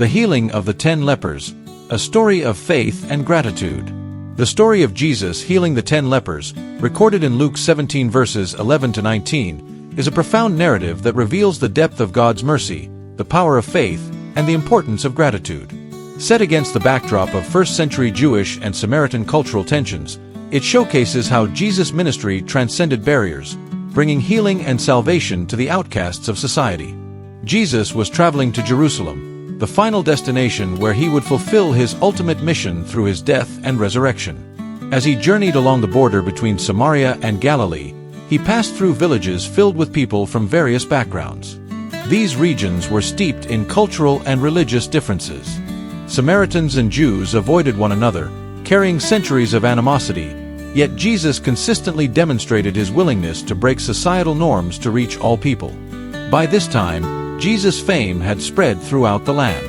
The healing of the 10 lepers, a story of faith and gratitude. The story of Jesus healing the 10 lepers, recorded in Luke 17 verses 11 to 19, is a profound narrative that reveals the depth of God's mercy, the power of faith, and the importance of gratitude. Set against the backdrop of first-century Jewish and Samaritan cultural tensions, it showcases how Jesus' ministry transcended barriers, bringing healing and salvation to the outcasts of society. Jesus was traveling to Jerusalem, the final destination where he would fulfill his ultimate mission through his death and resurrection. As he journeyed along the border between Samaria and Galilee, he passed through villages filled with people from various backgrounds. These regions were steeped in cultural and religious differences. Samaritans and Jews avoided one another, carrying centuries of animosity, yet Jesus consistently demonstrated his willingness to break societal norms to reach all people. By this time, Jesus' fame had spread throughout the land.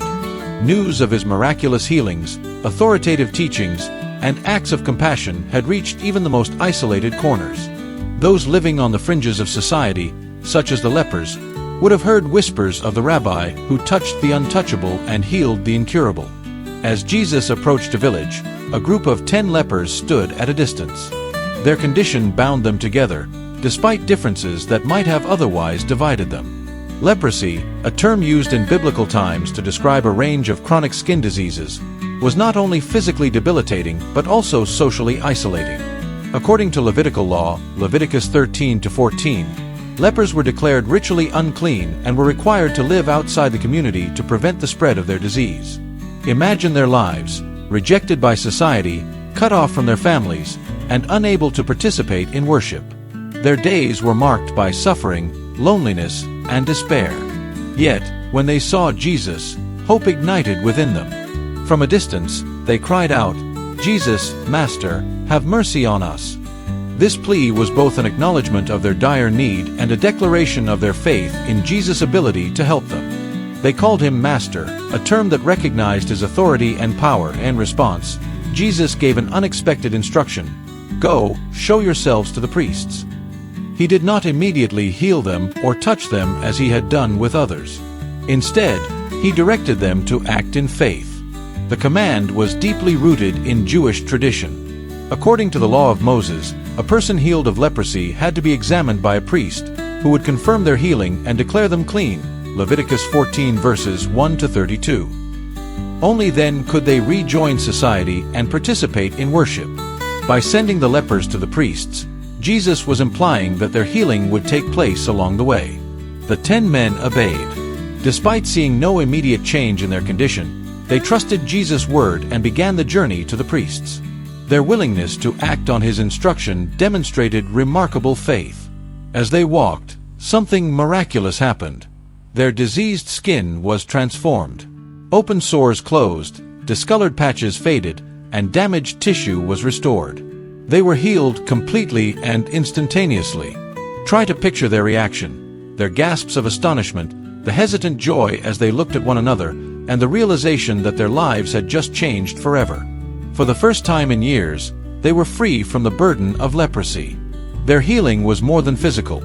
News of his miraculous healings, authoritative teachings, and acts of compassion had reached even the most isolated corners. Those living on the fringes of society, such as the lepers, would have heard whispers of the rabbi who touched the untouchable and healed the incurable. As Jesus approached a village, a group of 10 lepers stood at a distance. Their condition bound them together, despite differences that might have otherwise divided them. Leprosy, a term used in biblical times to describe a range of chronic skin diseases, was not only physically debilitating but also socially isolating. According to Levitical law, Leviticus 13-14, lepers were declared ritually unclean and were required to live outside the community to prevent the spread of their disease. Imagine their lives, rejected by society, cut off from their families, and unable to participate in worship. Their days were marked by suffering, loneliness, and despair. Yet, when they saw Jesus, hope ignited within them. From a distance, they cried out, "Jesus, Master, have mercy on us." This plea was both an acknowledgement of their dire need and a declaration of their faith in Jesus' ability to help them. They called him Master, a term that recognized his authority and power. In response, Jesus gave an unexpected instruction: "Go, show yourselves to the priests." He did not immediately heal them or touch them as he had done with others. Instead, he directed them to act in faith. The command was deeply rooted in Jewish tradition. According to the law of Moses, a person healed of leprosy had to be examined by a priest, who would confirm their healing and declare them clean. Leviticus 14 verses 1-32. Only then could they rejoin society and participate in worship. By sending the lepers to the priests, Jesus was implying that their healing would take place along the way. The 10 men obeyed. Despite seeing no immediate change in their condition, they trusted Jesus' word and began the journey to the priests. Their willingness to act on his instruction demonstrated remarkable faith. As they walked, something miraculous happened. Their diseased skin was transformed. Open sores closed, discolored patches faded, and damaged tissue was restored. They were healed completely and instantaneously. Try to picture their reaction, their gasps of astonishment, the hesitant joy as they looked at one another, and the realization that their lives had just changed forever. For the first time in years, they were free from the burden of leprosy. Their healing was more than physical.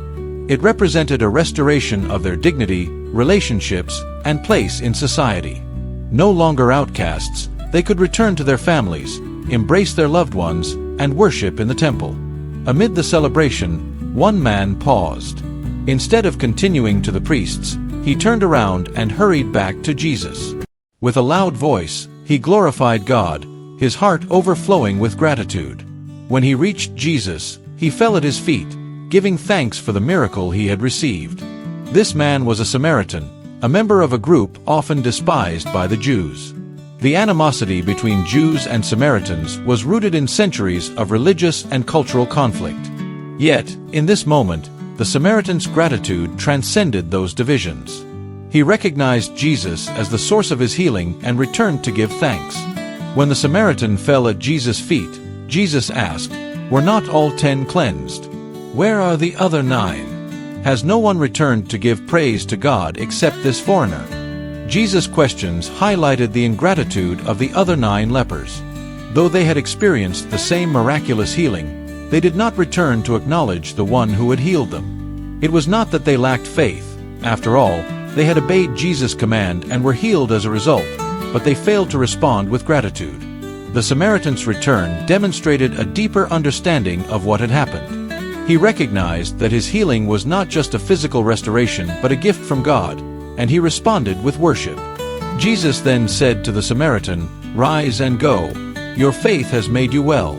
It represented a restoration of their dignity, relationships, and place in society. No longer outcasts, they could return to their families, embrace their loved ones, and worship in the temple. Amid the celebration, one man paused. Instead of continuing to the priests, he turned around and hurried back to Jesus. With a loud voice, he glorified God, his heart overflowing with gratitude. When he reached Jesus, he fell at his feet, giving thanks for the miracle he had received. This man was a Samaritan, a member of a group often despised by the Jews. The animosity between Jews and Samaritans was rooted in centuries of religious and cultural conflict. Yet, in this moment, the Samaritan's gratitude transcended those divisions. He recognized Jesus as the source of his healing and returned to give thanks. When the Samaritan fell at Jesus' feet, Jesus asked, "Were not all 10 cleansed? Where are the other 9? Has no one returned to give praise to God except this foreigner?" Jesus' questions highlighted the ingratitude of the other 9 lepers. Though they had experienced the same miraculous healing, they did not return to acknowledge the one who had healed them. It was not that they lacked faith. After all, They had obeyed Jesus' command and were healed as a result, but they failed to respond with gratitude. The Samaritan's return demonstrated a deeper understanding of what had happened. He recognized that his healing was not just a physical restoration but a gift from God, and he responded with worship. Jesus then said to the Samaritan, "Rise and go. Your faith has made you well."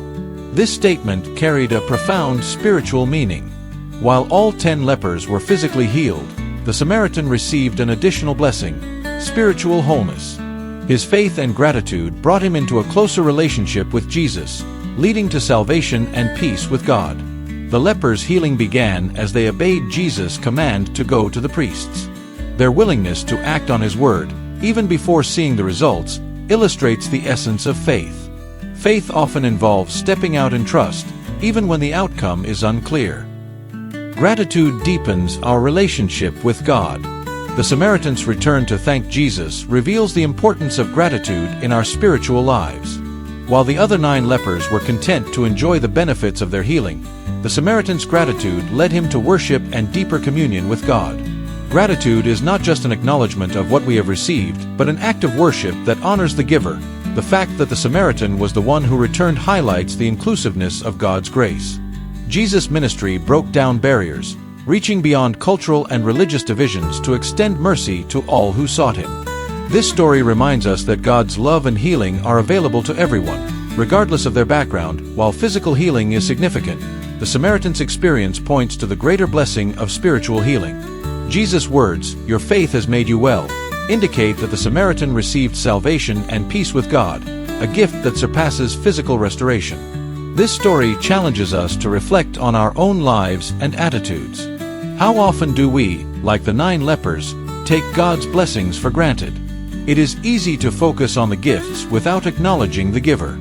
This statement carried a profound spiritual meaning. While all 10 lepers were physically healed, the Samaritan received an additional blessing: spiritual wholeness. His faith and gratitude brought him into a closer relationship with Jesus, leading to salvation and peace with God. The lepers' healing began as they obeyed Jesus' command to go to the priests. Their willingness to act on his word, even before seeing the results, illustrates the essence of faith. Faith often involves stepping out in trust, even when the outcome is unclear. Gratitude deepens our relationship with God. The Samaritan's return to thank Jesus reveals the importance of gratitude in our spiritual lives. While the other 9 lepers were content to enjoy the benefits of their healing, the Samaritan's gratitude led him to worship and deeper communion with God. Gratitude is not just an acknowledgement of what we have received, but an act of worship that honors the giver. The fact that the Samaritan was the one who returned highlights the inclusiveness of God's grace. Jesus' ministry broke down barriers, reaching beyond cultural and religious divisions to extend mercy to all who sought him. This story reminds us that God's love and healing are available to everyone, regardless of their background. While physical healing is significant, the Samaritan's experience points to the greater blessing of spiritual healing. Jesus' words, "Your faith has made you well," indicate that the Samaritan received salvation and peace with God, a gift that surpasses physical restoration. This story challenges us to reflect on our own lives and attitudes. How often do we, like the 9 lepers, take God's blessings for granted? It is easy to focus on the gifts without acknowledging the giver.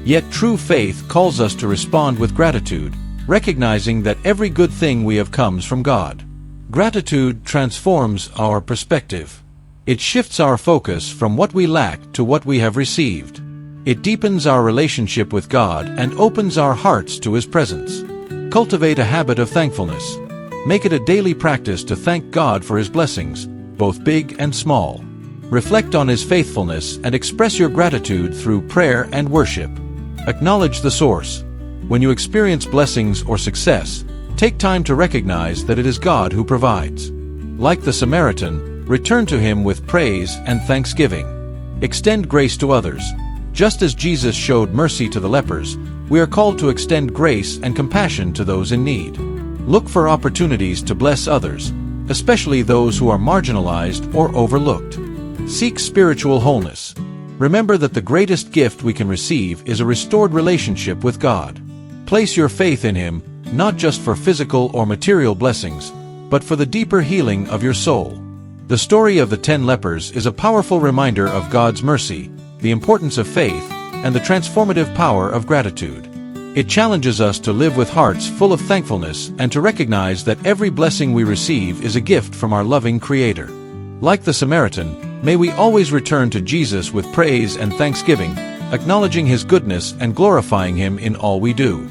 Yet true faith calls us to respond with gratitude, recognizing that every good thing we have comes from God. Gratitude transforms our perspective. It shifts our focus from what we lack to what we have received. It deepens our relationship with God and opens our hearts to His presence. Cultivate a habit of thankfulness. Make it a daily practice to thank God for His blessings, both big and small. Reflect on His faithfulness and express your gratitude through prayer and worship. Acknowledge the source. When you experience blessings or success, take time to recognize that it is God who provides. Like the Samaritan, return to Him with praise and thanksgiving. Extend grace to others. Just as Jesus showed mercy to the lepers, we are called to extend grace and compassion to those in need. Look for opportunities to bless others, especially those who are marginalized or overlooked. Seek spiritual wholeness. Remember that the greatest gift we can receive is a restored relationship with God. Place your faith in Him, not just for physical or material blessings, but for the deeper healing of your soul. The story of the 10 lepers is a powerful reminder of God's mercy, the importance of faith, and the transformative power of gratitude. It challenges us to live with hearts full of thankfulness and to recognize that every blessing we receive is a gift from our loving Creator. Like the Samaritan, may we always return to Jesus with praise and thanksgiving, acknowledging His goodness and glorifying Him in all we do.